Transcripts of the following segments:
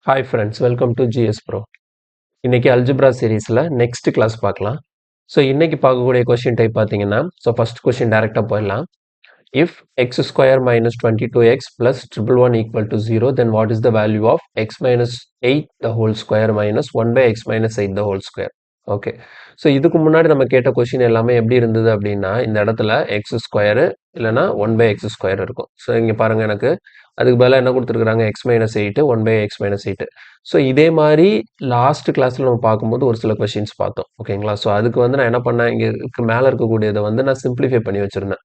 Hi friends, welcome to GS pro. இன்னைக்கு algebra சீரீஸில் next class பார்க்கலாம். ஸோ இன்னைக்கு பார்க்கக்கூடிய கொஸ்டின் டைப் பார்த்தீங்கன்னா, ஸோ ஃபர்ஸ்ட் கொஸ்டின் டேரெக்டாக போயிடலாம். If x square minus 22x plus 111 equal to 0, then what is the value of x minus 8 the whole square minus 1 by x minus 8 the whole square. Okay, so இதுக்கு முன்னாடி நம்ம கேட்ட question எல்லாமே எப்படி இருந்தது அப்படின்னா, இந்த இடத்துல எக்ஸ் ஸ்கொயரு இல்லைனா 1 பை எக்ஸ் ஸ்கொயர் இருக்கும். ஸோ இங்கே பாருங்கள், எனக்கு அதுக்கு பதிலாக என்ன கொடுத்துருக்குறாங்க, x minus 8 1 by x minus 8. So இதே மாதிரி லாஸ்ட் கிளாஸில் நம்ம பார்க்கும்போது ஒரு சில கொஸ்டின்ஸ் பார்த்தோம். ஓகேங்களா? ஸோ அதுக்கு வந்து நான் என்ன பண்ணேன், இங்கே மேலே இருக்கக்கூடியதை வந்து நான் சிம்பிளிஃபை பண்ணி வச்சுருந்தேன்.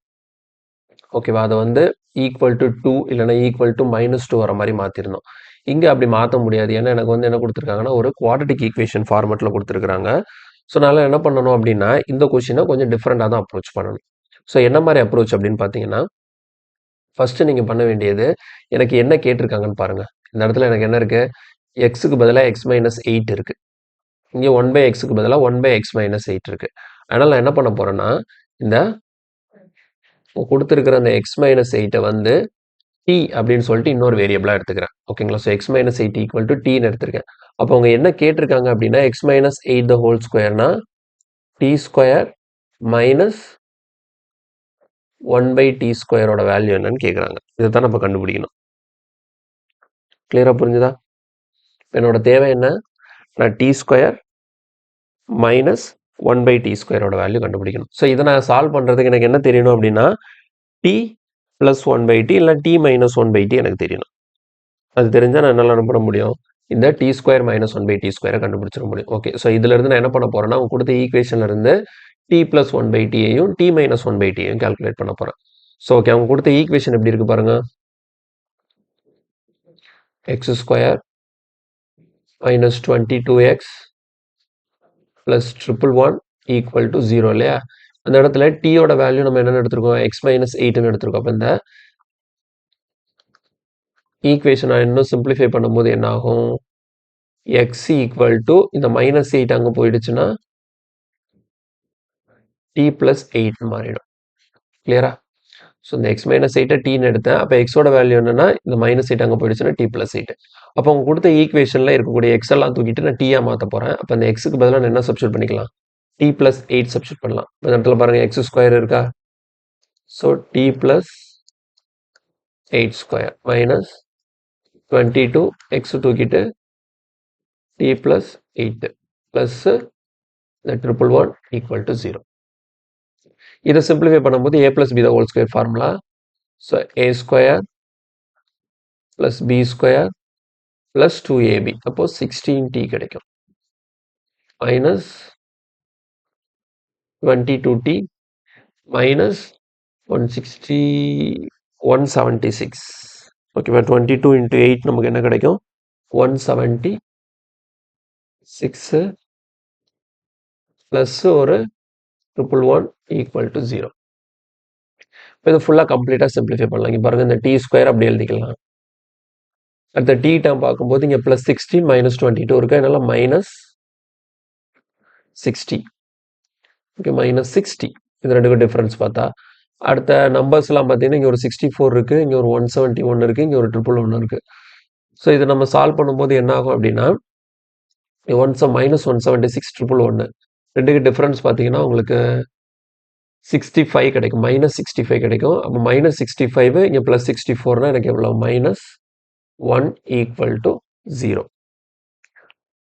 ஓகேவா? அதை வந்து ஈக்குவல் டு 2 இல்லைனா ஈக்குவல் டு -2 வர மாதிரி மாற்றிருந்தோம். இங்கே அப்படி மாற்ற முடியாது. ஏன்னா எனக்கு வந்து என்ன கொடுத்துருக்காங்கன்னா, ஒரு குவாட்ரட்டிக் ஈக்குவேஷன் ஃபார்மெட்டில் கொடுத்துருக்காங்க. ஸோ அதனால் என்ன பண்ணணும் அப்படின்னா, இந்த கொஸ்டினை கொஞ்சம் டிஃப்ரெண்ட்டாக தான் அப்ரோச் பண்ணணும். ஸோ என்ன மாதிரி அப்ரோச் அப்படின்னு பார்த்தீங்கன்னா, ஃபஸ்ட்டு நீங்கள் பண்ண வேண்டியது, எனக்கு என்ன கேட்டிருக்காங்கன்னு பாருங்கள். இந்த இடத்துல எனக்கு என்ன இருக்குது, எக்ஸுக்கு பதிலாக எக்ஸ் மைனஸ் 8 இருக்குது. இங்கே 1 பை எக்ஸுக்கு பதிலாக 1 பை எக்ஸ் மைனஸ் 8 இருக்குது. அதனால் நான் என்ன பண்ண போகிறேன்னா, இந்த கொடுத்துருக்கிற அந்த எக்ஸ் மைனஸ் 8 வந்து டி அப்படின்னு சொல்லிட்டு இன்னொரு வேரியபிளாக எடுத்துக்கிறேன். ஓகேங்களா? So x minus 8 equal to டின்னு எடுத்திருக்கேன். அப்போ அவங்க என்ன கேட்டிருக்காங்க அப்படின்னா, எக்ஸ் மைனஸ் 8 த ஹோல் ஸ்கொயர்னா t square minus 1 by t ஸ்கொயரோட வேல்யூ என்னன்னு கேட்குறாங்க. இதை தான் நம்ம கண்டுபிடிக்கணும். கிளியராக புரிஞ்சுதா? என்னோட தேவை என்ன, நான் t square minus 1 by t ஸ்கொயரோட வேல்யூ கண்டுபிடிக்கணும். ஸோ இதை நான் சால்வ் பண்ணுறதுக்கு எனக்கு என்ன தெரியணும் அப்படின்னா, டி ப்ளஸ் 1 பை டி இல்லை டி மைனஸ் 1 பை டி எனக்கு தெரியணும். அது தெரிஞ்சால் நான் என்னால் அனுப்ப முடியும், இந்த t square minus 1 by t ஸ்கொயரை கண்டுபிடிச்சிட முடியும். ஓகே, ஸோ இதுலேருந்து நான் என்ன பண்ண போகிறேன்னா, அவங்க கொடுத்த ஈக்குவேஷன்லேருந்து டி ப்ளஸ் 1 பை டியையும் டி மைனஸ் 1 பை டியையும் கால்குலேட் பண்ண போகிறேன். ஸோ ஓகே, அவங்க கொடுத்த ஈக்குவேஷன் எப்படி இருக்குது பாருங்கள். X square minus 22x plus 111 equal to 0 இல்லையா? அந்த இடத்துல டீயோட வேல்யூ நம்ம என்னென்னு எடுத்திருக்கோம், எக்ஸ் மைனஸ் 8ன்னு எடுத்திருக்கோம். அப்போ இந்த ஈக்குவேஷனை இன்னும் சிம்பிளிஃபை பண்ணும்போது என்ன ஆகும், எக்ஸ் ஈக்குவல் டு இந்த மைனஸ் 8 அங்கே போயிடுச்சுன்னா டி ப்ளஸ் 8 மாறிடும். கிளியரா? ஸோ இந்த எக்ஸ் மைனஸ் 8 டீன்னு எடுத்தேன். அப்போ எக்ஸோட வேல்யூ என்னன்னா, இந்த மைனஸ் 8 அங்கே போயிடுச்சுன்னா டி ப்ளஸ் 8. அப்போ அவங்க கொடுத்த ஈக்குவேஷனில் இருக்கக்கூடிய எக்ஸ் எல்லாம் தூக்கிட்டு நான் டீயாக மாற்ற போகிறேன். அப்போ அந்த எக்ஸுக்கு பதிலாக நான் என்ன சப்ஸ்டியூட் பண்ணிக்கலாம், டி ப்ளஸ் 8 சப்ஸ்டியூட் பண்ணலாம். இந்த இடத்துல பாருங்கள், எக்ஸ் ஸ்கொயர் இருக்கா? So t plus 8 square minus 22 x தூக்கிட்டு டி ப்ளஸ் 8 ப்ளஸ் இந்த 111 ஈக்குவல் டு 0. இதை சிம்பிளிஃபை பண்ணும்போது a plus b the whole square formula. So a square plus b square plus 2ab, அப்போ 16t கிடைக்கும். Minus 22t minus 176. ஓகேவா? 22 into 8 நமக்கு என்ன கிடைக்கும், 176 ப்ளஸ் ஒரு 111 ஈக்குவல் டு 0. இப்போ இது ஃபுல்லாக கம்ப்ளீட்டாக சிம்பிளிஃபை பண்ணலாம். இங்கே பாருங்கள், இந்த டி ஸ்கொயர் அப்படி எழுதிக்கலாம். அடுத்த டி டேர்ம் பார்க்கும்போது இங்கே ப்ளஸ் 16 மைனஸ் 22 இருக்கு. அதனால மைனஸ் 60. Okay, minus 60. இது ரெண்டுக்கும் டிஃப்ரென்ஸ் பார்த்தா அடுத்த நம்பர்ஸ்லாம் பார்த்தீங்கன்னா, இங்கே ஒரு 64 இருக்குது, இங்கே ஒரு 171 இருக்குது, இங்கே ஒரு 111 இருக்குது. ஸோ இதை நம்ம சால்வ் பண்ணும்போது என்ன ஆகும் அப்படின்னா, மைனஸ் 176 111 ரெண்டுக்கு டிஃப்ரென்ஸ் பார்த்தீங்கன்னா உங்களுக்கு 65 கிடைக்கும். மைனஸ் 65 கிடைக்கும். அப்போ மைனஸ் 65 இங்கே ப்ளஸ் 64னா எனக்கு எவ்வளோ, மைனஸ் 1 ஈக்குவல் டு 0.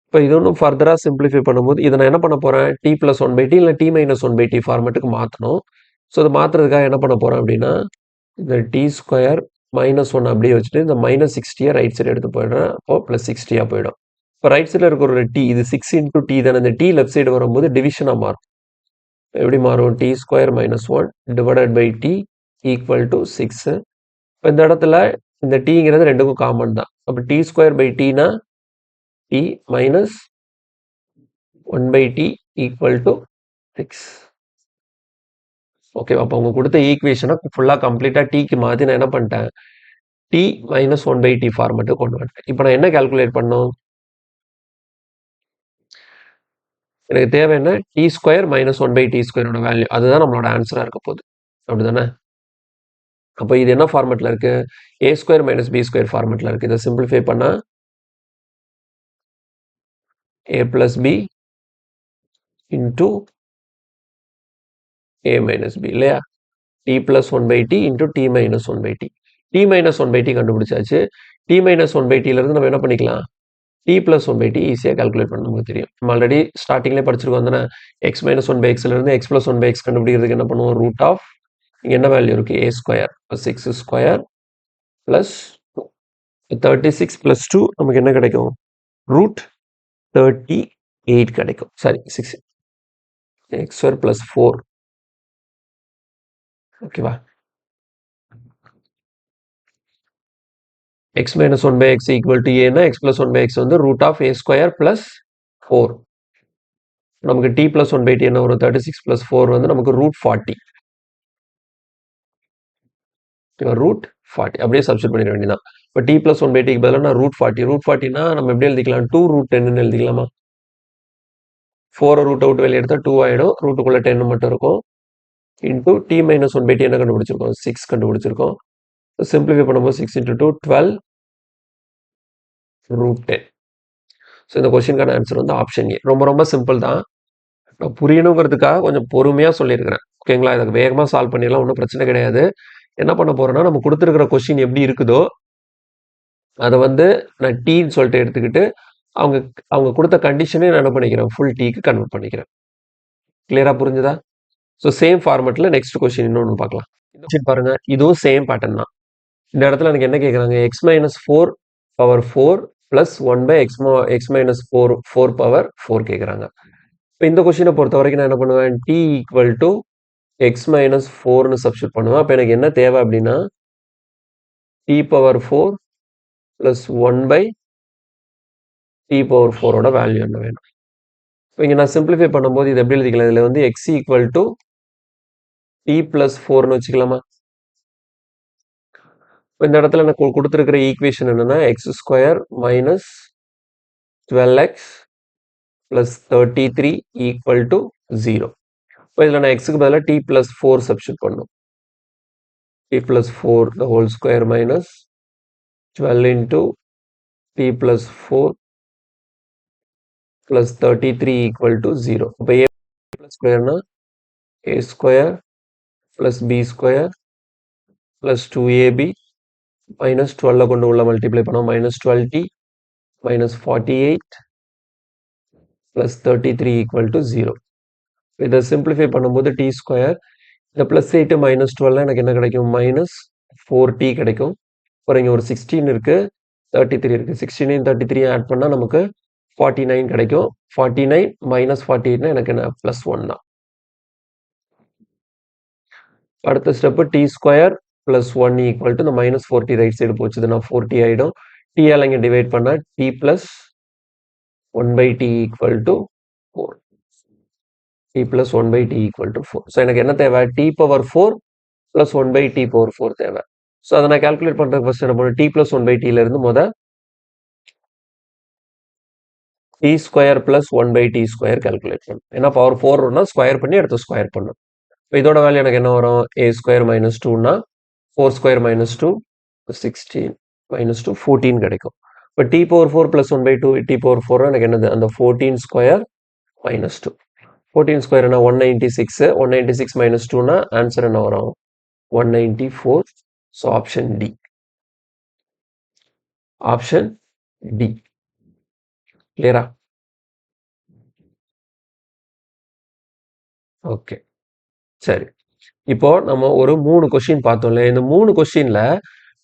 இப்போ இது ஒன்றும் ஃபர்தராக சிம்பிளிஃபை பண்ணும்போது இதை நான் என்ன பண்ண போகிறேன், டி ப்ளஸ் 1 பை டி இல்லை டி மைனஸ் 1 பை டி ஃபார்மேட்டுக்கு மாற்றணும். ஸோ அதை மாற்றுறதுக்காக என்ன பண்ண போகிறேன் அப்படின்னா, இந்த டி ஸ்கொயர் மைனஸ் 1 அப்படியே வச்சுட்டு இந்த மைனஸ் 60 ரைட் சைடு எடுத்து போயிடுறேன். அப்போ ப்ளஸ் 60 போயிடும். இப்போ ரைட் சைடில் இருக்கிற ஒரு டி, இது 6 இன்டூ டி தானே, இந்த டி லெஃப்ட் சைடு வரும்போது டிவிஷனாக மாறும். எப்படி மாறும், t square minus 1 divided by t equal to 6. இப்போ இந்த இடத்துல இந்த டீங்கிறது ரெண்டுக்கும் காமன் தான். அப்போ டி ஸ்கொயர் பை டீனா t minus 1 by t equal to 6. ஓகே, அப்போ அவங்க கொடுத்த ஈக்குவேஷனை ஃபுல்லாக கம்ப்ளீட்டாக டீக்கு மாற்றி நான் என்ன பண்ணிட்டேன், t minus 1 by t format கொண்டு வந்துட்டேன். இப்போ நான் என்ன கால்குலேட் பண்ணணும், எனக்கு தேவை என்ன, t square minus 1 by t ஸ்கொயரோட வேல்யூ, அதுதான் நம்மளோட ஆன்சராக இருக்க போகுது. அப்படி தானே? அப்போ இது என்ன ஃபார்மேட்டில் இருக்குது, ஏ ஸ்கொயர் மைனஸ் பி ஸ்கொயர் ஃபார்மேட்டில் இருக்குது. இதை சிம்பிளிஃபை பண்ணால் a plus b into a minus b இல்லையா? t plus 1 by t into t minus 1 by t. t minus 1 by t கண்டுபிடிச்சாச்சு. t minus 1 by t இருந்து நம்ம என்ன பண்ணிக்கலாம்? t plus 1 by t ஈஸியாக கால்குலேட் பண்ண நமக்கு தெரியும். நம்ம ஆல்ரெடி ஸ்டார்டிங்லேயே படிச்சிருக்கோம் தானே, x minus 1 by x இருந்து x plus 1 by x கண்டுபிடிக்கிறதுக்கு என்ன பண்ணுவோம்? ரூட் ஆஃப் இங்கே என்ன வேல்யூ இருக்குது? a square plus X square plus 36 plus 2 நமக்கு என்ன கிடைக்கும்? ரூட் 38 கிடைக்கும். Sorry 6 X square plus 4. ஓகேவா? x minus 1 by x equal to a னா x plus 1 by x வந்து root of a square plus 4. நமக்கு t plus 1 by t என்ன வரும்? 36 plus 4 வந்து நமக்கு root 40. root 40 அப்படியே சப்ஸ்டிட் பண்ணிட வேண்டியதான். இப்போ t plus 1 by t க்கு பதிலாக நான் root 40. root 40னா நம்ம எப்படி எழுதிக்கலாம்? 2 root 10 எழுதிக்கலாமா? 4 ரூட் அவுட் வெளியே எடுத்தால் 2 ஆகிடும். ரூட்டுக்குள்ளே 10 மட்டும் இருக்கும். Into t minus 1 by t என்ன கண்டுபிடிச்சிருக்கோம்? 6 கண்டுபிடிச்சிருக்கோம். சிம்பிளிஃபை பண்ணும்போது 6 into 2 12 root 10. ஸோ இந்த கொஸ்டினுக்கான ஆன்சர் வந்து ஆப்ஷன் ஏ. ரொம்ப ரொம்ப சிம்பிள் தான். நான் புரியணுங்கிறதுக்காக கொஞ்சம் பொறுமையாக சொல்லியிருக்கிறேன். ஓகேங்களா? இதுக்கு வேகமாக சால்வ் பண்ணிடலாம், ஒன்றும் பிரச்சனை கிடையாது. என்ன பண்ண போகிறேன்னா, நம்ம கொடுத்துருக்கிற கொஸ்டின் எப்படி இருக்குதோ அதை வந்து நான் டீன்னு சொல்லிட்டு எடுத்துக்கிட்டு அவங்க அவங்க கொடுத்த கண்டிஷனே நான் என்ன பண்ணிக்கிறேன்? ஃபுல் டீக்கு கன்வெர்ட் பண்ணிக்கிறேன். கிளியராக புரிஞ்சுதா? ஸோ சேம் ஃபார்மெட்டில் நெக்ஸ்ட் கொஸ்டின் இன்னொன்று பார்க்கலாம். இந்த கொஸ்டின் பாருங்க, இதுவும் சேம் பேட்டர்ன் தான். இந்த இடத்துல எனக்கு என்ன கேட்குறாங்க? X minus 4 power 4 plus 1 by x minus 4 power 4 கேட்குறாங்க. இப்போ இந்த கொஸ்டினை பொறுத்த வரைக்கும் நான் என்ன பண்ணுவேன்? T equal to x minus 4னு சப்ஸ்டியூட் பண்ணுவேன். அப்போ எனக்கு என்ன தேவை அப்படின்னா t power 4 plus 1 by t power 4ஓட வேல்யூ என்ன வேணும்? இப்போ இங்கே நான் சிம்பிளிஃபை பண்ணும்போது இது எப்படி எழுதிக்கலாம்? இதில் வந்து x equal to t plus 4னு வச்சுக்கலாமா? இப்போ இந்த இடத்துல எனக்கு கொடுத்துருக்கிற ஈக்குவேஷன் என்னன்னா x square minus 12x plus 33 equal to 0. இப்போ இதில் நான் எக்ஸுக்கு பதிலாக டி ப்ளஸ் 4 சப்ஸ்டியூட் பண்ணணும். T plus 4 the whole square minus 12 into t plus 4 plus 33 equal to 0. இப்போ ஏ ப்ளஸ் ஸ்கொயர்னா a square plus b square plus 2ab minus 12 கொண்டு உள்ள மல்டிப்ளை பண்ணோம். Minus 12t minus 48 plus 33 equal to 0. இதை simplify பண்ணும்போது D square இந்த plus 8 minus 12 எனக்கு என்ன கிடைக்கும்? மைனஸ் 4t கிடைக்கும். அப்புறம் இங்கே ஒரு 16 இருக்கு, 33 இருக்கு. 16 33 ஆட் பண்ணால் நமக்கு 49 கிடைக்கும். 49 மைனஸ் 48னா எனக்கு என்ன? ப்ளஸ் 1 தான். அடுத்த step t square plus 1 equal to இந்த மைனஸ் 40 ரைட் சைடு போச்சுதுன்னா 40 ஆகிடும். டியால் இங்கே டிவைட் பண்ணால் t plus 1 by t equal to 4. T plus 1 by t equal to 4. So எனக்கு என்ன தேவை? T power 4 plus 1 by t power 4 தேவை. ஸோ அதை நான் கால்குலேட் பண்ணுறதுக்கு ஃபர்ஸ்ட் என்ன பண்ணுவேன்? டி ப்ளஸ் 1 பை டியிலேருந்து முதல் t square plus 1 by t square calculate பண்ணும். ஏன்னா பவர் 4 வரும்னா ஸ்கொயர் பண்ணி அடுத்து ஸ்கொயர் பண்ணும். இப்போ இதோட வேல்யூ எனக்கு என்ன வரும்? ஏ ஸ்கொயர் மைனஸ் 2னா 4 ஸ்கொயர் மைனஸ் 2 16 மைனஸ் 2 14 கிடைக்கும். இப்போ t power 4 plus 1 by 2 t power 4 எனக்கு என்னது? அந்த 14 ஸ்கொயர் மைனஸ் 2. 14 ஸ்கொயர் என்ன? 196. 196 மைனஸ் 2னா ஆன்சர் என்ன வரும்? 194. So option D. Option D. கிளியரா? ஓகே, சரி. இப்போ நம்ம ஒரு 3 கொஸ்டின் பார்த்தோம்ல. இந்த 3 கொஸ்டின்ல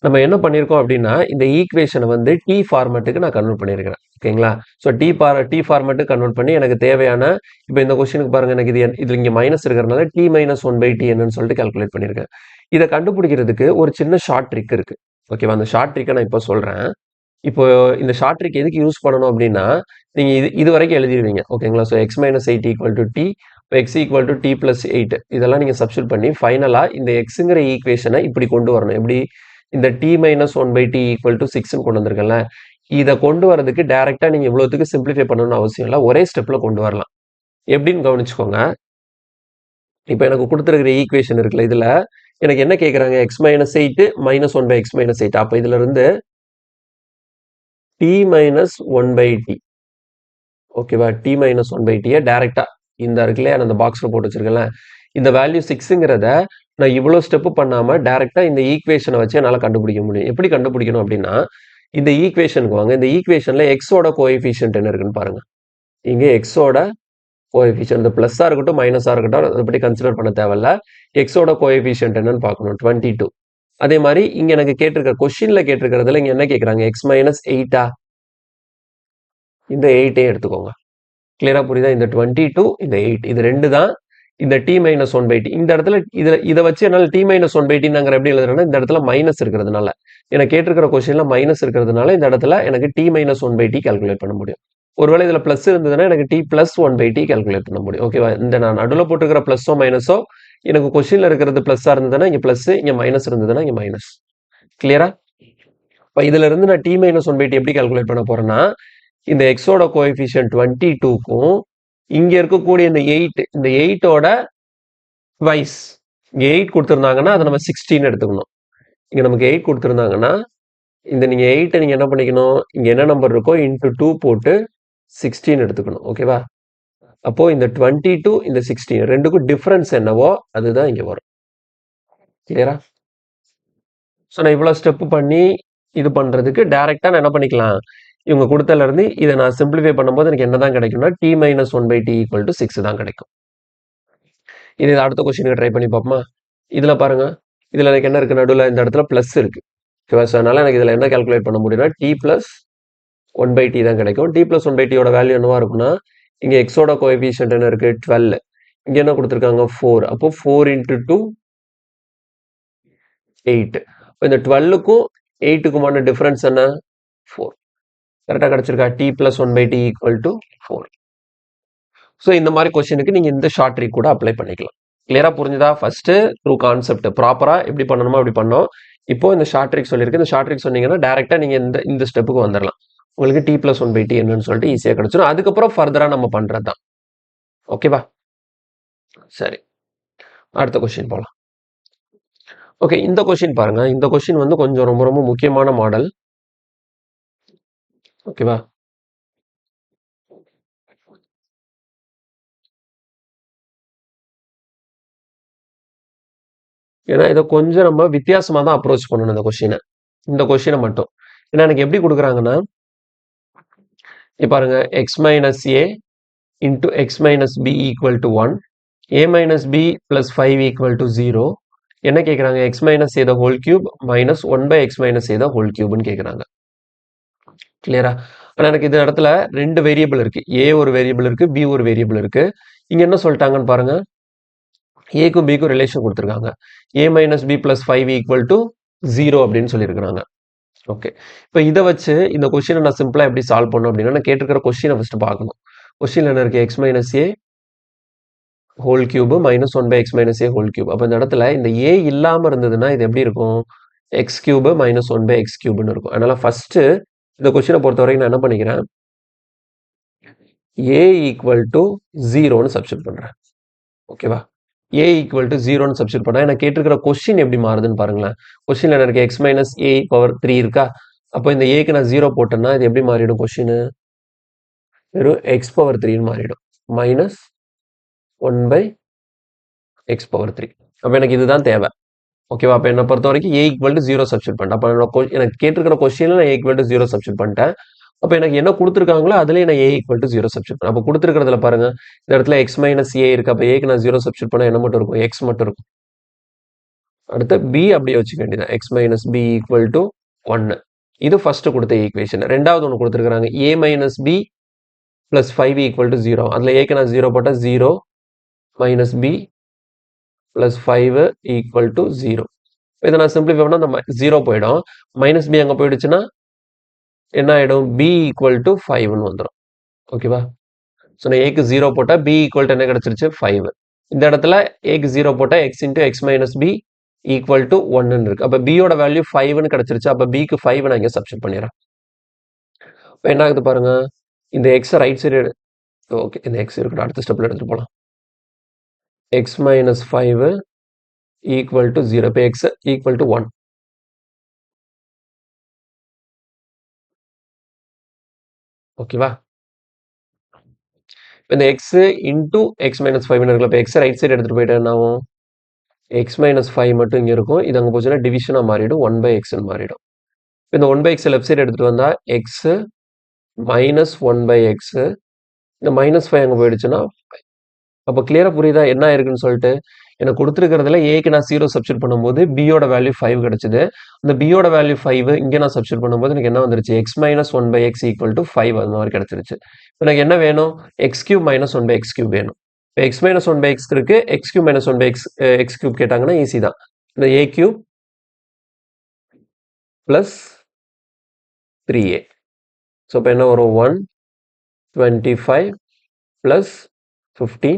நம்ம என்ன பண்ணியிருக்கோம் அப்படின்னா இந்த ஈக்குவேஷனை வந்து டி ஃபார்மேட்டுக்கு நான் கன்வெர்ட் பண்ணியிருக்கிறேன். ஓகேங்களா? ஸோ டி ஃபார்மேட்டுக்கு கன்வெர்ட் பண்ணி எனக்கு தேவையான இப்போ இந்த கொஸ்டினுக்கு பாருங்க, எனக்கு இது இங்கே மைனஸ் இருக்கிறதுனால டி மைனஸ் 1 பை டி என்னன்னு சொல்லிட்டு கால்குலேட் பண்ணியிருக்கேன். இதை கண்டுபிடிக்கிறதுக்கு ஒரு சின்ன ஷார்ட் ட்ரிக் இருக்கு. ஓகேவா? அந்த ஷார்ட் ட்ரிக்கை நான் இப்போ சொல்றேன். இப்போ இந்த ஷார்ட் ட்ரிக் எதுக்கு யூஸ் பண்ணணும் அப்படின்னா நீங்க இது வரைக்கும் எழுதிடுவீங்க. ஓகேங்களா? So x minus 8 equal to t, x equal to t plus 8 இதெல்லாம் நீங்க சப்ஸ்டியூட் பண்ணி ஃபைனலா இந்த எக்ஸுங்கிற ஈக்குவேஷனை இப்படி கொண்டு வரணும். எப்படி? இந்த t minus 1 by t equal to 6ன்னு கொண்டு வந்திருக்கல, இதை கொண்டு வரதுக்கு டைரக்டா நீங்க இவ்வளவுத்துக்கு சிம்பிளிஃபை பண்ணணும்னு அவசியம் இல்லை. ஒரே ஸ்டெப்ல கொண்டு வரலாம். எப்படின்னு கவனிச்சுக்கோங்க. இப்போ எனக்கு கொடுத்துருக்கிற ஈக்குவேஷன் இருக்குல்ல, இதுல எனக்கு என்ன கேட்குறாங்க? X minus 8 minus 1 by x minus 8. அப்போ இதுல இருந்து டி மைனஸ் 1 பை டி ஓகேவா? t மைனஸ் 1/t டைரக்டா இந்த இருக்குல்லையா, நான் அந்த பாக்ஸ்ல போட்டு வச்சிருக்கேன்ல, இந்த வேல்யூ 6ங்கிறத நான் இவ்வளோ ஸ்டெப் பண்ணாம டைரக்டா இந்த ஈக்குவேஷனை வச்சு என்னால கண்டுபிடிக்க முடியும். எப்படி கண்டுபிடிக்கணும் அப்படின்னா, இந்த ஈக்குவேஷனுக்கு வாங்க. இந்த ஈக்குவேஷன்ல எக்ஸோட கோஎஃபிஷியன்ட் என்ன இருக்குன்னு பாருங்க. இங்க எக்ஸோட கோஎஃபிஷியன்ட் இந்த பிளஸ்ஸா இருக்கட்டும் மைனஸா இருக்கட்டும் அதை பற்றி கன்சிடர் பண்ண தேவையில்ல. எக்ஸோட கோஎஃபிஷியன்ட் என்னன்னு பார்க்கணும். 22. அதே மாதிரி இங்க எனக்கு கேட்டிருக்க கொஸ்டின்ல கேட்டிருக்கிறதுல இங்க என்ன கேட்கறாங்க? எக்ஸ் மைனஸ் 8ஆ? இந்த 8 எடுத்துக்கோங்க. கிளியரா புரியுதா? இந்த 22 இந்த 8 இது ரெண்டு தான் இந்த t மைனஸ் 1/t. இந்த இடத்துல இதை வச்சு என்னால் t மைனஸ் 1/t நாங்கள் எப்படி எழுதுறேன்னா, இந்த இடத்துல மைனஸ் இருக்கிறதுனால எனக்கு கேட்டிருக்கிற கொஸ்டின்ல மைனஸ் இருக்கிறதுனால இந்த இடத்துல எனக்கு t மைனஸ் 1/t கால்குலேட் பண்ண முடியும். ஒருவேளை இதுல பிளஸ் இருந்ததுன்னா எனக்கு t பிளஸ் 1/t கால்குலேட் பண்ண முடியும். ஓகேவா? இந்த நான் நடுவில் போட்டுக்கிற பிளஸோ மைனஸோ எனக்கு கொஸ்டின்ல இருக்கிறது பிளஸ்ஸா இருந்ததுன்னா இங்க பிளஸ், இங்க மைனஸ் இருந்ததுன்னா இங்க மைனஸ். கிளியரா? இப்போ இதுல இருந்து நான் t மைனஸ் 1/t எப்படி கால்குலேட் பண்ண போறேன்னா, இந்த எக்ஸோட கோஎஃபிஷியன்ட் 22க்கும் இங்க இருக்கக்கூடிய இந்த 8 இந்த 8ஓட ட்வைஸ். இங்க 8 கொடுத்துருந்தாங்கன்னா அதை நம்ம 16 எடுத்துக்கணும். இங்க நமக்கு 8 கொடுத்துருந்தாங்கன்னா இந்த நீங்க 8 நீங்க என்ன பண்ணிக்கணும், இங்க என்ன நம்பர் இருக்கோ இன்டூ 2 போட்டு 16 எடுத்துக்கணும். ஓகேவா? அப்போ இந்த 22 இந்த 16 ரெண்டுக்கும் டிஃபரன்ஸ் என்னவோ அதுதான் இங்க வரும். கிளியரா? ஸோ நான் இவ்வளோ ஸ்டெப் பண்ணி இது பண்றதுக்கு டைரக்டா நான் என்ன பண்ணிக்கலாம், இவங்க கொடுத்தல இருந்து இதை நான் சிம்பிளிஃபை பண்ணும்போது எனக்கு என்னதான் கிடைக்கும்னா t minus 1/t equal to 6 தான் கிடைக்கும். இது அடுத்த கொஸ்டினுக்கு ட்ரை பண்ணி பார்ப்போமா? இதுல பாருங்க, இதுல எனக்கு என்ன இருக்கு, நடுவில் இந்த இடத்துல பிளஸ் இருக்கு. ஓகேவா? ஸோ அதனால எனக்கு இதுல என்ன கால்குலேட் பண்ண முடியும்னா t பிளஸ் 1/t தான் கிடைக்கும். t பிளஸ் 1/t யோட வேல்யூ என்னவா இருக்கும்னா, இங்க எக்ஸோட கோஎஃபிஷியன்ட் என்ன இருக்கு 12. இங்க என்ன கொடுத்துருக்காங்க 4. அப்போ 4 இன்டூ 2 8. இந்த 12க்கும் 8க்குமான டிஃபரன்ஸ் என்ன 4. கரெக்டா கிடைச்சிருக்கா? t plus 1/t equal to 4. So இந்த மாதிரி கொஸ்டினுக்கு நீங்க இந்த ஷார்ட் ட்ரிக் கூட அப்ளை பண்ணிக்கலாம். கிளியரா புரிஞ்சுதா? ஃபர்ஸ்ட் த்ரூ கான்செப்ட் ப்ராப்பரா எப்படி பண்ணணுமோ அப்படி பண்ணோம். இப்போ இந்த ஷார்ட் ட்ரிக் சொல்லியிருக்கு. இந்த ஷார்ட் ட்ரிக் சொன்னீங்கன்னா டைரக்டா நீங்க இந்த ஸ்டெப்புக்கு வந்துடலாம். உங்களுக்கு t பிளஸ் 1/t என்னன்னு சொல்லிட்டு ஈஸியா கிடைச்சிடும். அதுக்கப்புறம் ஃபர்தரா நம்ம பண்றது தான். ஓகேவா? சரி, அடுத்த கொஸ்டின் போலாம். ஓகே, இந்த கொஸ்டின் பாருங்க. இந்த கொஸ்டின் வந்து கொஞ்சம் ரொம்ப ரொம்ப முக்கியமான மாடல். ஓகேவா? ஏன்னா இதை கொஞ்சம் நம்ம வித்தியாசமா தான் அப்ரோச் பண்ணணும் இந்த கொஸ்டினை மட்டும். ஏன்னா எனக்கு எப்படி கொடுக்குறாங்கன்னா, பாருங்க x minus a into x minus b equal to 1, a minus b plus 5 equal to 0. என்ன கேட்குறாங்க? X minus a the whole cube minus 1/x minus a the whole கியூப்னு கேட்குறாங்க. கிளியரா? ஆனால் எனக்கு இந்த இடத்துல ரெண்டு வேரியபிள் இருக்கு. ஏ ஒரு வேரியபிள் இருக்கு, பி ஒரு வேரியபிள் இருக்கு. இங்க என்ன சொல்லிட்டாங்கன்னு பாருங்க, ஏக்கும் பிக்கும் ரிலேஷன் கொடுத்துருக்காங்க. A minus b plus 5 equal to 0 அப்படின்னு சொல்லியிருக்கிறாங்க. ஓகே, இப்போ இதை வச்சு இந்த கொஸ்டினை நான் சிம்பிளா எப்படி சால்வ் பண்ணும் அப்படின்னா, நான் கேட்டிருக்கிற கொஸ்டினை ஃபர்ஸ்ட் பார்க்கணும். கொஸ்டின் என்ன இருக்கு? X minus a whole cube minus 1/x minus a whole cube. அப்போ இந்த இடத்துல இந்த ஏ இல்லாம இருந்ததுன்னா இது எப்படி இருக்கும்? எக்ஸ் கியூப் மைனஸ் 1/x கியூப்னு இருக்கும். அதனால ஃபர்ஸ்ட் இந்த கொஸ்டினை பொறுத்த வரைக்கும் நான் என்ன பண்ணிக்கிறேன், ஏ ஈக்குவல் டு 0ன்னு சப்ஸ்டிட் பண்றேன். ஓகேவா? ஏ ஈக்குவல் டு 0ன்னு சப்ஸ்டிட் பண்ணா எனக்கு கேட்டிருக்கிற கொஸ்டின் எப்படி மாறுதுன்னு பாருங்களேன். கொஸ்டின்ல என்ன இருக்கு? எக்ஸ் மைனஸ் ஏ பவர் 3 இருக்கா? அப்போ இந்த ஏக்கு நான் 0 போட்டேன்னா இது எப்படி மாறிடும்? கொஸ்டின் வெறும் எக்ஸ் பவர் 3ன்னு மாறிடும். Minus 1/x power 3. அப்போ எனக்கு இதுதான் தேவை. ஓகேவா? அப்போ என்னை பொறுத்த வரைக்கும் ஏ ஈக்குவல் டு 0 சப்ஸ்டிட் பண்ணிட்டேன். அப்போ எனக்கு கேட்டிருக்கிற கொஸ்டின்ல நான் ஏ ஈக்குவல் டு 0 சப்ஸ்டிட் பண்ணிட்டேன். அப்போ எனக்கு என்ன கொடுத்துருக்காங்களோ அதுலேயே நான் ஏ ஈக்குவல் டு 0 சப்ஸ்டிட் பண்ணேன். அப்போ கொடுத்துருக்கிறதுல பாருங்க, இந்த இடத்துல எக்ஸ் மைனஸ் ஏ இருக்கு. அப்போ ஏக்கு நான் 0 சப்ஸ்டிட் பண்ணால் என்ன மட்டும் இருக்கும்? எக்ஸ் மட்டும் இருக்கும். அடுத்து பி அப்படியே வச்சுக்க வேண்டியதான். X minus b equal to 1. இது ஃபர்ஸ்ட் கொடுத்த ஈக்குவேஷன். ரெண்டாவது ஒன்று கொடுத்துருக்காங்க, a minus b plus 5 equal to 0. அதில் ஏக்கு நான் 0 போட்டால் 0 minus b plus 5 equal to 0. இதை நான் சிம்பிளிஃபை பண்ணால் நம்ம 0 போயிடும். மைனஸ் பி அங்கே போயிடுச்சுன்னா என்ன ஆகிடும்? பி ஈக்குவல் டு 5ன்னு வந்துடும். ஓகேவா? ஸோ நான் ஏக்கு 0 போட்டால் பி ஈக்குவல் டு என்ன கிடச்சிருச்சு? 5. இந்த இடத்துல ஏக்கு 0 போட்டால் x into x minus b equal to 1ன்னு இருக்கு. அப்போ பியோட வேல்யூ 5ன்னு கிடச்சிருச்சு. அப்போ பிக்கு 5 நான் இங்கே சப்ஸ்டிட் பண்ணிடுறேன். இப்போ என்ன ஆகுது பாருங்க, இந்த எக்ஸை ரைட் சைடு ஓகே, இந்த எக்ஸ் இருக்கட்டும், அடுத்த ஸ்டெப்ல எடுத்துட்டு போகலாம். X minus 5 equal to 0. இப்போ எக்ஸ் ஈக்குவல் டு 1. ஓகேவா? இந்த எக்ஸ் இன்டூ எக்ஸ் மைனஸ் ஃபைவ்னு இருக்குல்ல. இப்போ எக்ஸ் ரைட் சைடு எடுத்துகிட்டு போயிட்டு என்ன ஆகும்? எக்ஸ் மைனஸ் ஃபைவ் மட்டும் இங்கே இருக்கும். இது அங்கே போச்சுன்னா டிவிஷனாக மாறிடும், 1/xன்னு மாறிடும். இந்த 1/x லெஃப்ட் சைடு எடுத்துகிட்டு வந்தால் எக்ஸ் மைனஸ் 1/x, இந்த -5 அங்கே போயிடுச்சுன்னா அப்போ கிளியராக புரியுதா என்ன இருக்குன்னு சொல்லிட்டு? எனக்கு கொடுத்துருக்கிறதுல ஏக்கு நான் 0 சப்ஸ்டியூட் பண்ணும்போது பியோட வேல்யூ 5 கிடைச்சது. அந்த பியோட வேல்யூ 5 இங்கே நான் சப்ஸ்டியூட் பண்ணும்போது எனக்கு என்ன வந்துருச்சு? X minus 1/x equal to 5 அந்த மாதிரி கிடைச்சிருச்சு. இப்போ எனக்கு என்ன வேணும்? X cube minus 1/x cube வேணும். இப்போ எக்ஸ் மைனஸ் 1/x இருக்கு, X cube minus 1/x cube கேட்டாங்கன்னா ஈஸி தான். இந்த a cube plus 3a. So இப்போ என்ன வரும்? 125 பிளஸ் 15.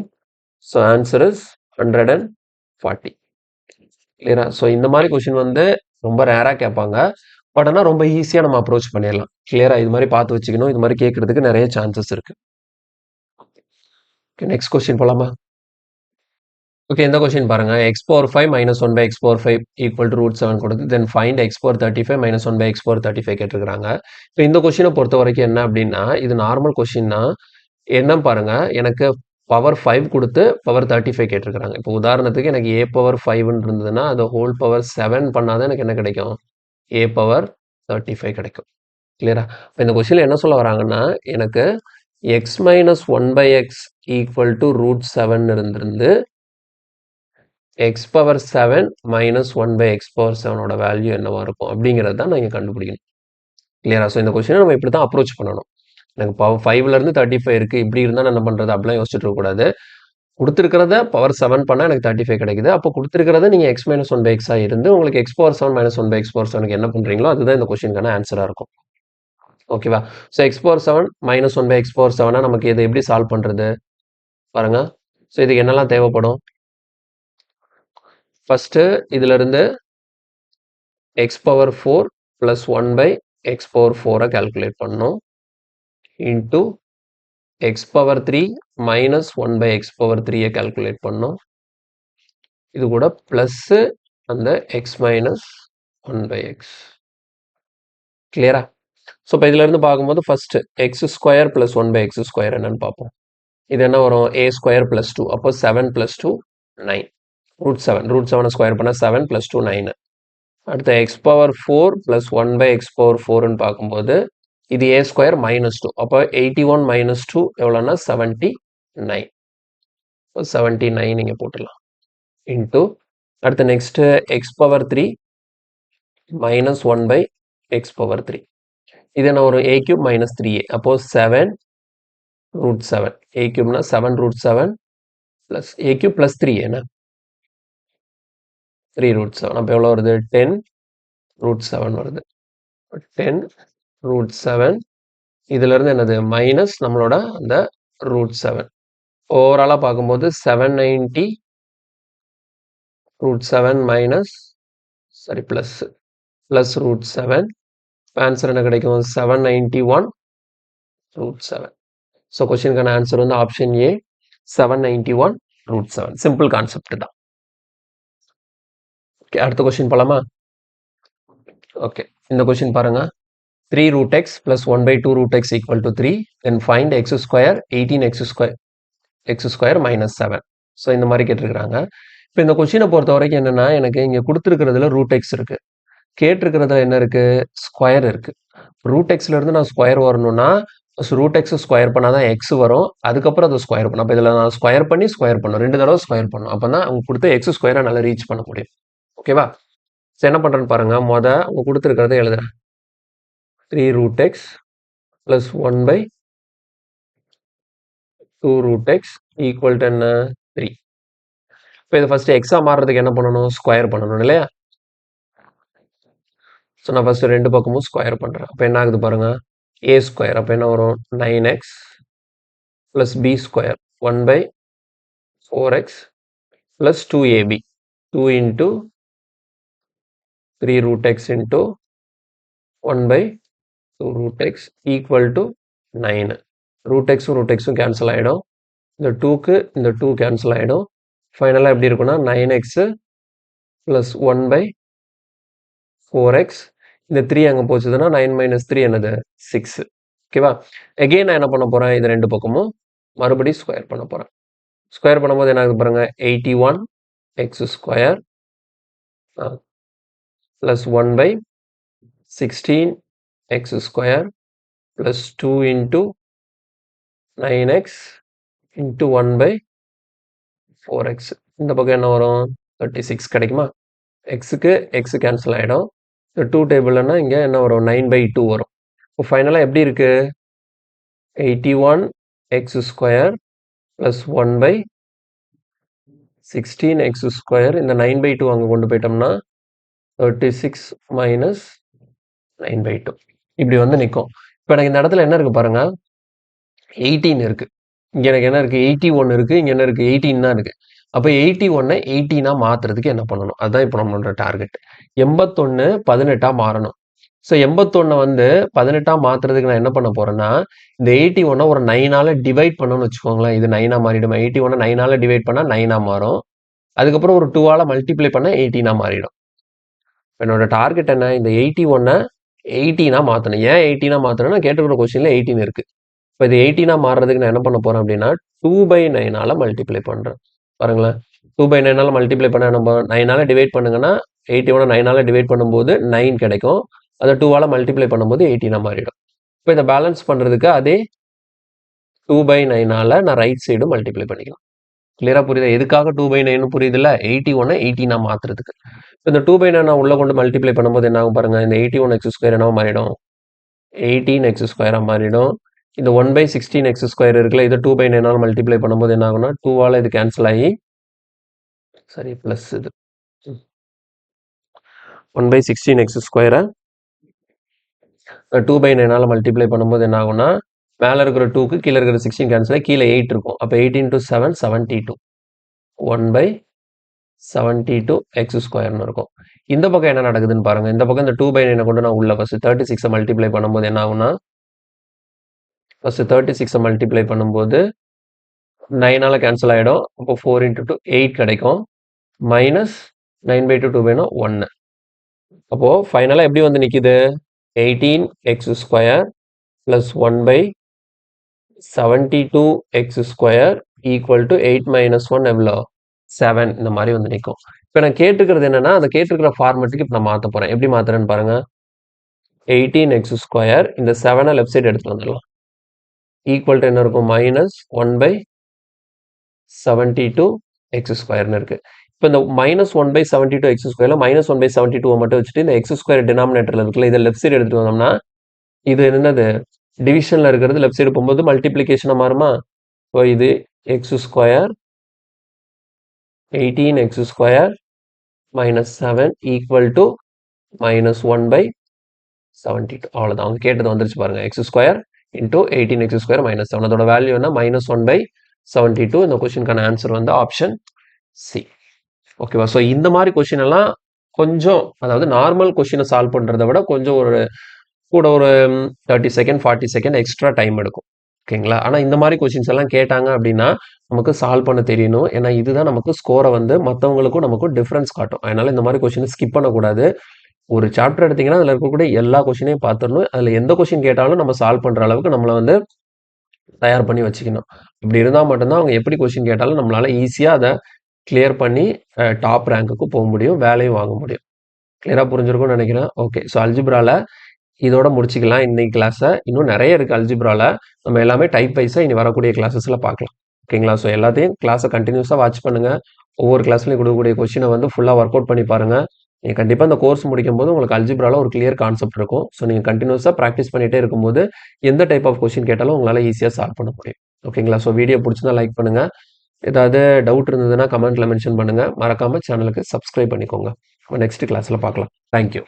So answer is 140. கிளியரா? ஸோ இந்த மாதிரி கொஸ்டின் வந்து ரொம்ப ரேராக கேட்பாங்க. பட் ஆனால் ரொம்ப ஈஸியாக நம்ம அப்ரோச் பண்ணிடலாம். கிளியரா? இது மாதிரி பார்த்து வச்சுக்கணும். இது மாதிரி கேட்கறதுக்கு நிறைய சான்சஸ் இருக்கு. ஓகே, நெக்ஸ்ட் கொஸ்டின் போலாமா? ஓகே, இந்த கொஸ்டின் பாருங்க. X power 5 minus 1/x power 5 equal to root 7 கொடுத்து then find x power 35 minus 1/x power 35 கேட்டிருக்காங்க. இப்போ இந்த கொஸ்டினை பொறுத்த வரைக்கும் என்ன அப்படின்னா, இது நார்மல் கொஸ்டின் தான். என்ன பாருங்க, எனக்கு பவர் 5 கொடுத்து பவர் 35 கேட்டிருக்காங்க. இப்போ உதாரணத்துக்கு எனக்கு ஏ பவர் 5ன்னு இருந்ததுன்னா அது ஹோல் பவர் 7 பண்ணாதான் எனக்கு என்ன கிடைக்கும்? ஏ பவர் 35 கிடைக்கும். கிளியரா? இப்போ இந்த கொஸ்டின்ல என்ன சொல்ல வராங்கன்னா, எனக்கு x minus 1/x equal to root 7 இருந்திருந்து x power 7 minus 1/x power 7ஓட வேல்யூ என்னவா இருக்கும் அப்படிங்கிறது தான் நான் இங்கே கண்டுபிடிக்கணும். கிளியரா? ஸோ இந்த கொஸ்டினை நம்ம இப்படி தான் அப்ரோச் பண்ணணும். எனக்கு பவர் 5லேருந்து 35 இருக்குது, இப்படி இருந்தால் நான் என்ன பண்ணுறது அப்படிலாம் யோசிச்சுட்டு இருக்கக்கூடாது. கொடுத்துருக்கிறத பவர் 7 பண்ணால் எனக்கு 35 கிடைக்குது. அப்போ கொடுத்துருக்கிறத நீங்கள் எக்ஸ் மைனஸ் 1/xஆ இருந்து உங்களுக்கு x power 7 minus 1/x power 7க்கு என்ன பண்ணுறீங்களோ அதுதான் இந்த கொஸ்டினுக்கான ஆன்சராக இருக்கும். ஓகேவா? So x power 7 minus 1/x power 7ஆ நமக்கு இதை எப்படி சால்வ் பண்ணுறது பாருங்க. ஸோ இதுக்கு என்னெல்லாம் தேவைப்படும்? ஃபர்ஸ்ட்டு இதிலிருந்து x power 4 plus 1/x power 4 calculate பண்ணணும். Into x power 3 minus 1/x power 3 calculate பண்ணணும். இது கூட பிளஸ் அந்த எக்ஸ் மைனஸ் 1/x. கிளியரா? ஸோ இப்போ இதுல இருந்து பார்க்கும்போது first X square plus 1/x square என்னன்னு பார்ப்போம். இது என்ன வரும்? A square plus 2. அப்போ 7 பிளஸ் 2 9. ரூட் 7. ரூட் 7 ஸ்கொயர் பண்ணால் 7 பிளஸ் 2 9. அடுத்த x power 4 plus 1/x power 4ன்னு பார்க்கும்போது இது ஏ ஸ்கொயர் மைனஸ் 2. அப்போ 81 மைனஸ் 2 எவ்வளோன்னா 79. 79 நீங்கள் போட்டுடலாம். இன்டூ அடுத்து next X power 3 minus 1/x power 3. இது என்ன வரும்? A cube minus 3a. அப்போ 7 root 7. A கியூப்னா 7 root 7 plus a cube plus 3 என்ன 3 ரூட் 7. அப்போ எவ்வளோ வருது? 10 ரூட் 7 வருது. 10 ரூட் 7. இதுல இருந்து என்னது? மைனஸ் நம்மளோட அந்த ரூட் 7. ஓவராலாக பார்க்கும்போது 790 root 7 minus plus root 7. Answer என்ன கிடைக்கும்? 791 ரூட் 7. ஸோ கொஸ்டினுக்கான ஆன்சர் வந்து option A 791 root 7. Simple concept தான். ஓகே, அடுத்த கொஸ்டின் போலாமா? ஓகே, இந்த கொஸ்டின் பாருங்க. 3 root x plus 1/2 root x equal to 3. Then find x square 18x square minus 7. So இந்த மாதிரி கேட்டிருக்கிறாங்க. இப்போ இந்த கொஸ்டினை பொறுத்த வரைக்கும் என்னன்னா, எனக்கு இங்கே கொடுத்துருக்கிறதுல ரூட் எக்ஸ் இருக்கு, கேட்டிருக்கிறதுல என்ன இருக்கு? ஸ்கொயர் இருக்கு. ரூட் எக்ஸ்ல இருந்து நான் ஸ்கொயர் வரணும்னா ரூட் எக்ஸ் ஸ்கொயர் பண்ணாதான் எக்ஸ் வரும், அதுக்கப்புறம் அதை ஸ்கொயர் பண்ணும். அப்போ இதில் நான் ஸ்கொயர் பண்ணி ஸ்கொயர் பண்ணும், 2 தடவை ஸ்கொயர் பண்ணும். அப்போ தான் அவங்க கொடுத்த எக்ஸ் ஸ்கொயரை நல்லா ரீச் பண்ண முடியும். ஓகேவா? ஸோ என்ன பண்ணுறேன்னு பாருங்க. அவங்க கொடுத்துருக்கிறத எழுதுறேன். 3 root x plus 1/2 root x equal to என்ன? 3. இப்போ இது ஃபர்ஸ்ட் எக்ஸா மாறுறதுக்கு என்ன பண்ணணும்? ஸ்கொயர் பண்ணணும் இல்லையா? ஸோ நான் ஃபர்ஸ்ட் 2 பக்கமும் ஸ்கொயர் பண்ணுறேன். அப்போ என்ன ஆகுது பாருங்க. ஏ ஸ்கொயர் அப்போ என்ன வரும்? 9x plus b square 1/4x plus 2ab. 2 into 3 root x into 1/2 root x equal to 9. Root எக்ஸும் ரூட் எக்ஸும் கேன்சல் ஆகிடும். இந்த 2க்கு இந்த 2 கேன்சல் ஆகிடும். ஃபைனலாக எப்படி இருக்குன்னா 9x ப்ளஸ் 1/4x. இந்த 3 அங்கே போச்சுதுன்னா 9 மைனஸ் 3 என்னது? 6. ஓகேவா? எகெயின் நான் என்ன பண்ண போகிறேன்? இது 2 பக்கமும் மறுபடியும் ஸ்கொயர் பண்ண போகிறேன். ஸ்கொயர் பண்ணும்போது என்ன ஆகுது பாருங்க, 81 x square plus 1 by 16 x square plus 2 into 9x into 1 by 4x. இந்த பக்கம் என்ன வரும், 36 கிடைக்குமா? எக்ஸுக்கு எக்ஸு கேன்சல் ஆகிடும். இந்த 2 டேபிள்னா இங்கே என்ன வரும், 9/2 வரும். இப்போ ஃபைனலாக எப்படி இருக்கு, 81 x square plus 1 by 16 x square. இந்த 9/2 அங்கே கொண்டு போயிட்டோம்னா 36 மைனஸ் 9/2 இப்படி வந்து நிற்கும். இப்போ எனக்கு இந்த இடத்துல என்ன இருக்கு பாருங்க, 18 இருக்கு. இங்கே எனக்கு என்ன இருக்கு, 81 இருக்கு. இங்கே என்ன இருக்கு, 18 தான் இருக்கு. அப்போ 81 18 மாத்துறதுக்கு என்ன பண்ணணும், அதுதான் இப்போ நம்மளோட டார்கெட். 81 18 மாறணும். ஸோ 81 வந்து 18 மாத்துறதுக்கு நான் என்ன பண்ண போறேன்னா, இந்த 81 ஒரு 9ஆல டிவைட் பண்ணணும்னு வச்சுக்கோங்களேன். இது 9ஆ மாறிடும். 81 9ஆல டிவைட் பண்ணா 9ஆ மாறும். அதுக்கப்புறம் ஒரு 2ஆல மல்டிப்ளை பண்ணா 18ஆ மாறிடும். என்னோட டார்கெட் என்ன, இந்த 81 18ஆ மாத்தணும். ஏன் 18ஆ மாத்தணும்னா, கேட்டுக்கிற கொஸ்டின்ல 18 இருக்கு. இப்போ இது 18ஆ மாறுறதுக்கு நான் என்ன பண்ண போறேன் அப்படின்னா, 2/9ஆல மல்டிப்ளை பண்றேன். பாருங்களேன், 2/9ஆல மல்டிப்ளை பண்ண நம்ம 9ஆல டிவைட் பண்ணுங்கன்னா 81 9ஆல டிவைட் பண்ணும்போது 9 கிடைக்கும். அதை 2ஆல மல்டிப்ளை பண்ணும்போது 18ஆ மாறிடும். இப்போ இதை பேலன்ஸ் பண்றதுக்கு அதே 2/9ஆல நான் ரைட் சைடு மல்டிப்ளை பண்ணிக்கலாம். கிளியரா புரியுதா? எதுக்காக 2/9 புரியுதுல்ல, 81 18ஆ மாத்துறதுக்கு. இந்த 2/9 நான் உள்ள கொண்டு மல்டிப்ளை பண்ணும்போது என்ன ஆகும் பாருங்க, இந்த 81 எக்ஸ் ஸ்கொயர் என்னவா மாறிடும், 18 எக்ஸ் ஸ்கொயரா மாறிடும். இந்த 1/16 எக்ஸ் ஸ்கொயர் இருக்குல்ல, இதை 2/9ஆல மல்டிப்ளை பண்ணும்போது என்ன ஆகும்னா, 2ஆல இது கேன்சல் ஆகி சரி பிளஸ் இது 1/16 எக்ஸ் ஸ்கொயரை 2/9ஆல மல்டிப்ளை பண்ணும்போது என்ன ஆகும்னா, மேலே இருக்கிற 2க்கு கீழே இருக்கிற 16 கேன்சல் ஆகி கீழே 8 இருக்கும். அப்போ 8 into 7 72 1/72 எக்ஸ் ஸ்கொயர்னு இருக்கும். இந்த பக்கம் என்ன நடக்குதுன்னு பாருங்க. இந்த பக்கம் இந்த 2/9 கொண்டு நான் உள்ள ஃபர்ஸ்ட் 36 மல்டிப்ளை பண்ணும்போது என்ன ஆகும்னா, ஃபர்ஸ்ட் 36 மல்டிப்ளை பண்ணும்போது 9ஆல கேன்சல் ஆகிடும். அப்போ 4 into 2 8 கிடைக்கும். மைனஸ் 9/2 2/9 1. அப்போ ஃபைனலாக எப்படி வந்து நிற்கிது, 18 X square plus 1/72 X square equal to 8 minus 1 எவ்வளோ, 7. இந்த மாதிரி வந்து நிற்கும். இப்போ நான் கேட்டுக்கிறது என்னன்னா, அந்த கேட்டுக்கிற ஃபார்மெட்டுக்கு இப்போ நான் மாற்ற போகிறேன். எப்படி மாற்றுறேன்னு பாருங்க. 18 எக்ஸ் ஸ்கொயர், இந்த 7 லெஃப்ட் சைடு எடுத்துட்டு வந்துடலாம். ஈக்குவல் டு என்ன இருக்கும், மைனஸ் 1/72 எக்ஸ் ஸ்கொயர்னு இருக்கு. இப்போ இந்த மைனஸ் 1/72 எக்ஸ் ஸ்கொயர்ல மைனஸ் 1/72 மட்டும் வச்சுட்டு இந்த எக்ஸ் ஸ்கொயர் டினாமினேட்டர்ல இருக்குல்ல, இதை லெஃப்ட் சைடு எடுத்துட்டு வந்தோம்னா இது என்னது, டிவிஷன்ல இருக்கிறது லெஃப்ட் சைடு போகும்போது மல்டிப்ளிகேஷனா மாறுமா. ஸோ இது X square 18 X square minus 7 equal to minus 1/72. அவ்வளோதான், அவங்க கேட்டது வந்துருச்சு பாருங்க. X square into 18 X square minus 7. அதோட வேல்யூ என்ன, மைனஸ் 1/72. இந்த கொஸ்டினுக்கான ஆன்சர் வந்து ஆப்ஷன் சி. ஓகேவா? ஸோ இந்த மாதிரி கொஸ்டின் எல்லாம் கொஞ்சம், அதாவது நார்மல் கொஸ்டினை சால்வ் பண்ணுறதை விட கொஞ்சம் ஒரு கூட ஒரு 30 செகண்ட் 40 செகண்ட் எக்ஸ்ட்ரா டைம் எடுக்கும். ஓகேங்களா? ஆனால் இந்த மாதிரி கொஸ்டின்ஸ் எல்லாம் கேட்டாங்க அப்படின்னா நமக்கு சால்வ் பண்ண தெரியணும். ஏன்னா இதுதான் நமக்கு ஸ்கோரை வந்து மற்றவங்களுக்கும் நமக்கும் டிஃப்ரென்ஸ் காட்டும். அதனால இந்த மாதிரி கொஸ்டினை ஸ்கிப் பண்ணக்கூடாது. ஒரு சாப்டர் எடுத்தீங்கன்னா அதில் இருக்கக்கூடிய எல்லா கொஸ்டினையும் பார்த்துடணும். அதில் எந்த கொஸ்டின் கேட்டாலும் நம்ம சால்வ் பண்ணுற அளவுக்கு நம்மளை வந்து தயார் பண்ணி வச்சுக்கணும். இப்படி இருந்தால் மட்டும்தான் அவங்க எப்படி கொஸ்டின் கேட்டாலும் நம்மளால ஈஸியாக அதை கிளியர் பண்ணி டாப் ரேங்க்குக்கு போக முடியும், வேலையும் வாங்க முடியும். கிளியராக புரிஞ்சிருக்கும்னு நினைக்கிறேன். ஓகே, ஸோ அல்ஜிப்ரால இதோட முடிச்சுக்கலாம் இன்னைக்கு கிளாஸை. இன்னும் நிறைய இருக்குது அல்ஜிப்ரால. நம்ம எல்லாமே டைப் வைஸாக இனி வரக்கூடிய கிளாஸஸில் பார்க்கலாம். ஓகேங்களா? ஸோ எல்லாத்தையும் கிளாஸை கண்டினியூஸாக வாட்ச் பண்ணுங்கள். ஒவ்வொரு கிளாஸ்லையும் கொடுக்கக்கூடிய கொஸ்டினை வந்து ஃபுல்லாக ஒர்க் அவுட் பண்ணி பாருங்கள். நீங்கள் கண்டிப்பாக இந்த கோர்ஸ் முடிக்கும் போது உங்களுக்கு அல்ஜிப்ரால ஒரு கிளியர் கான்செப்ட் இருக்கும். ஸோ நீங்கள் கண்டினியூஸாக ப்ராக்டிஸ் பண்ணிகிட்டே இருக்கும்போது எந்த டைப் ஆஃப் கொஸ்டின் கேட்டாலும் உங்களால் ஈஸியாக சால்வ் பண்ண முடியும். ஓகேங்களா? ஸோ வீடியோ பிடிச்சிருந்தா லைக் பண்ணுங்கள். ஏதாவது டவுட் இருந்ததுன்னா கமெண்ட்டில் மென்ஷன் பண்ணுங்கள். மறக்காமல் சேனலுக்கு சப்ஸ்கிரைப் பண்ணிக்கோங்க. நெக்ஸ்ட் கிளாஸில் பார்க்கலாம். தேங்க்யூ.